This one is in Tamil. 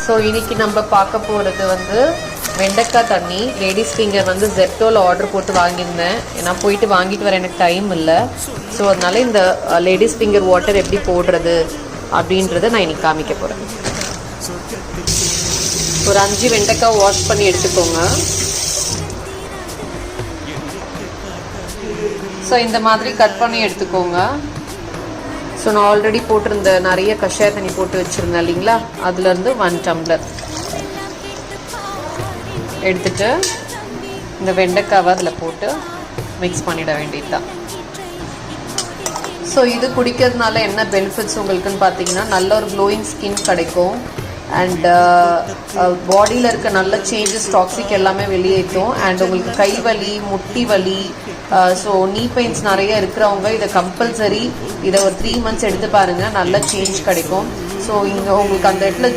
ஸோ இன்றைக்கி நம்ம பார்க்க போகிறது வந்து வெண்டைக்காய் தண்ணி. லேடிஸ் ஃபிங்கர் வந்து ஜெப்டோவில் ஆர்டர் போட்டு வாங்கியிருந்தேன். நான் போயிட்டு வாங்கிட்டு வர எனக்கு டைம் இல்லை. ஸோ அதனால இந்த லேடிஸ் ஃபிங்கர் வாட்டர் எப்படி போடுறது அப்படின்றத நான் இன்றைக்கி காமிக்க போகிறேன். ஒரு 5 வெண்டைக்காய் வாஷ் பண்ணி எடுத்துக்கோங்க. ஸோ இந்த மாதிரி கட் பண்ணி எடுத்துக்கோங்க. ஸோ நான் ஆல்ரெடி போட்டிருந்த நிறைய கஷாய தண்ணி போட்டு வச்சுருந்தேன் இல்லைங்களா, அதுலேருந்து 1 டம்ளர் எடுத்துட்டு இந்த வெண்டைக்காவை அதில் போட்டு மிக்ஸ் பண்ணிட வேண்டியது தான். ஸோ இது குடிக்கிறதுனால என்ன பெனிஃபிட்ஸ் உங்களுக்குன்னு பார்த்தீங்கன்னா, நல்ல ஒரு க்ளோயிங் ஸ்கின் கிடைக்கும். அண்ட் பாடியில் இருக்க நல்ல சேஞ்சஸ், டாக்ஸிக் எல்லாமே வெளியேற்றும். அண்ட் உங்களுக்கு கை வலி, முட்டி வலி, ஸோ நீ பெயின்ஸ் நிறைய இருக்கிறவங்க இதை கம்பல்சரி இதை ஒரு 3 months எடுத்து பாருங்கள், நல்ல சேஞ்ச் கிடைக்கும். ஸோ இங்கே உங்களுக்கு அந்த இடத்துல